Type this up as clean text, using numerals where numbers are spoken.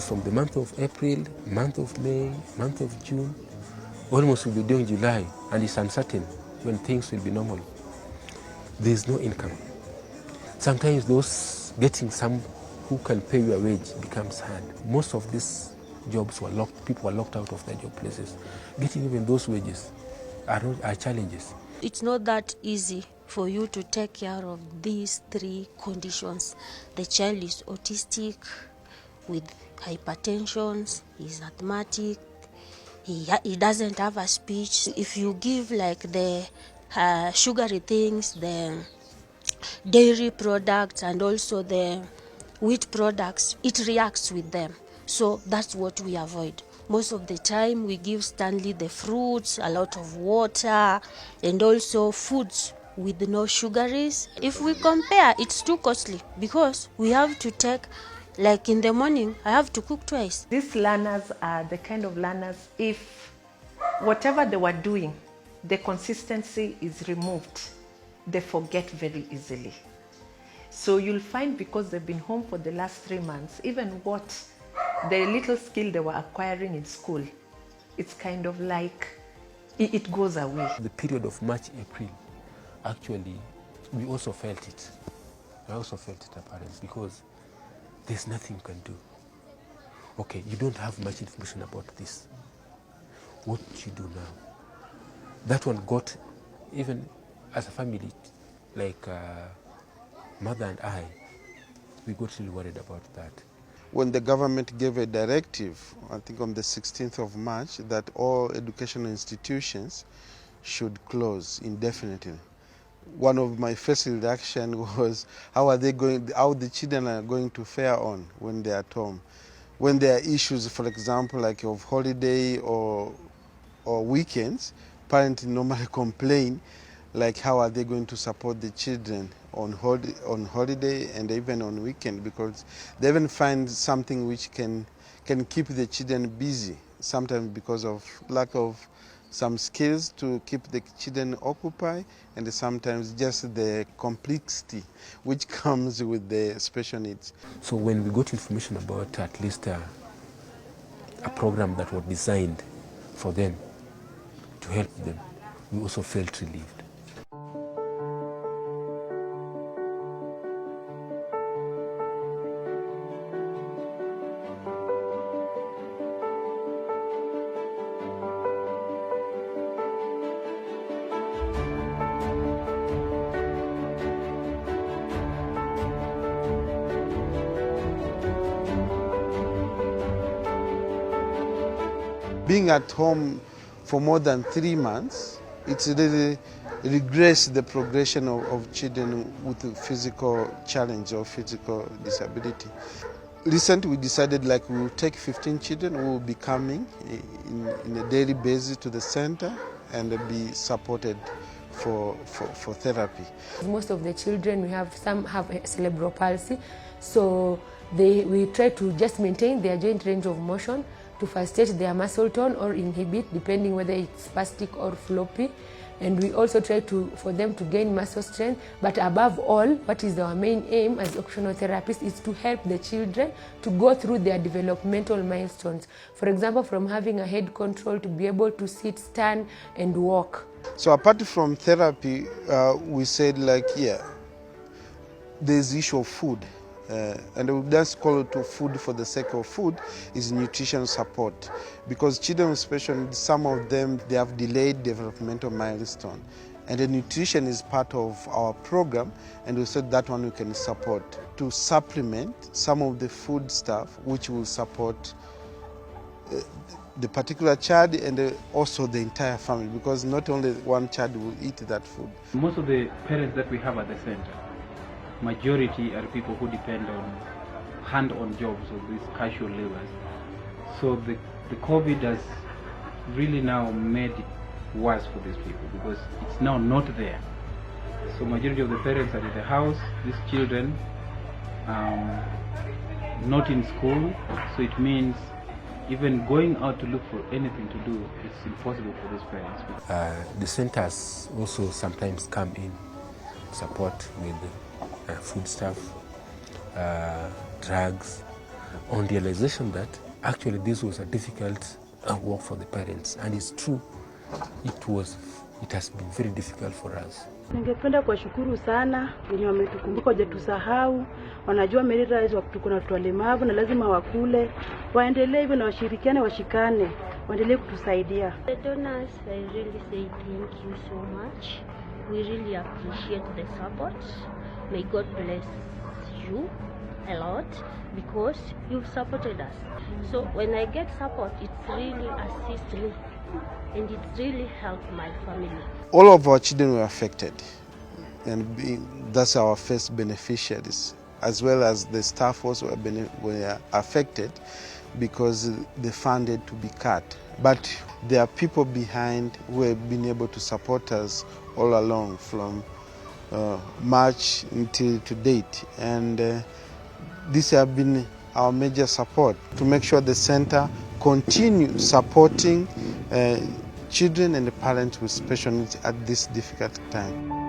from the month of April, month of May, month of June, almost we'll be doing July, and it's uncertain when things will be normal. There's no income. Sometimes those getting some who can pay your wage becomes hard. Most of these jobs were locked, people were locked out of their job places. Getting even those wages are challenges. It's not that easy for you to take care of these three conditions. The child is autistic with hypertension, he's asthmatic, he doesn't have a speech. If you give like the sugary things, the dairy products and also the wheat products, it reacts with them. So that's what we avoid. Most of the time we give Stanley the fruits, a lot of water, and also foods with no sugaries. If we compare, it's too costly because we have to take, like in the morning, I have to cook twice. These learners are the kind of learners, if whatever they were doing, the consistency is removed, they forget very easily. So you'll find, because they've been home for the last 3 months, even what the little skill they were acquiring in school, it's kind of like it goes away. The period of March, April, actually, we also felt it. I also felt it apparently because there's nothing you can do. Okay, you don't have much information about this. What you do now? That one got, even as a family, like mother and I, we got really worried about that. When the government gave a directive, I think on the 16th of March, that all educational institutions should close indefinitely, one of my first reaction was, how the children are going to fare on when they're at home. When there are issues, for example, like of holiday or weekends, parents normally complain, like how are they going to support the children on holiday and even on weekend, because they even find something which can keep the children busy, sometimes because of lack of some skills to keep the children occupied, and sometimes just the complexity which comes with the special needs. So when we got information about at least a program that was designed for them, to help them, we also felt relieved. Being at home for more than 3 months, it's really regressed the progression of children with physical challenge or physical disability. Recently we decided like we will take 15 children who will be coming in a daily basis to the center and be supported for therapy. Most of the children some have cerebral palsy, so we try to just maintain their joint range of motion to facilitate their muscle tone or inhibit, depending whether it's spastic or floppy. And we also try for them to gain muscle strength. But above all, what is our main aim as occupational therapists is to help the children to go through their developmental milestones. For example, from having a head control to be able to sit, stand, and walk. So apart from therapy, we said like, there's the issue of food. And we just call it food for the sake of food, is nutrition support. Because children with special needs, some of them, they have delayed developmental milestone. And the nutrition is part of our program, and we said that one we can support to supplement some of the food stuff which will support the particular child and also the entire family, because not only one child will eat that food. Most of the parents that we have at the center, majority are people who depend on hand-on jobs or these casual labors. So the COVID has really now made it worse for these people because it's now not there. So majority of the parents are in the house, these children not in school, so it means even going out to look for anything to do, it's impossible for these parents. The centers also sometimes come in, support with food stuff, drugs, on realization that actually this was a difficult work for the parents, and it's true, it has been very difficult for us. Ningependa kuwashukuru sana wenye wametukumbuka, hawajatusahau, wanajua Merita wa tuko na watu walemavu na lazima wakule, waendelee hivyo na washirikiane, washikane, waendelee kutusaidia. The donors, I really say thank you so much. We really appreciate the support. May God bless you a lot because you've supported us. So when I get support, it's really assist me and it really helped my family. All of our children were affected, and that's our first beneficiaries, as well as the staff also were affected because they funded to be cut. But there are people behind who have been able to support us all along from March until to date, and these have been our major support to make sure the center continues supporting children and the parents with special needs at this difficult time.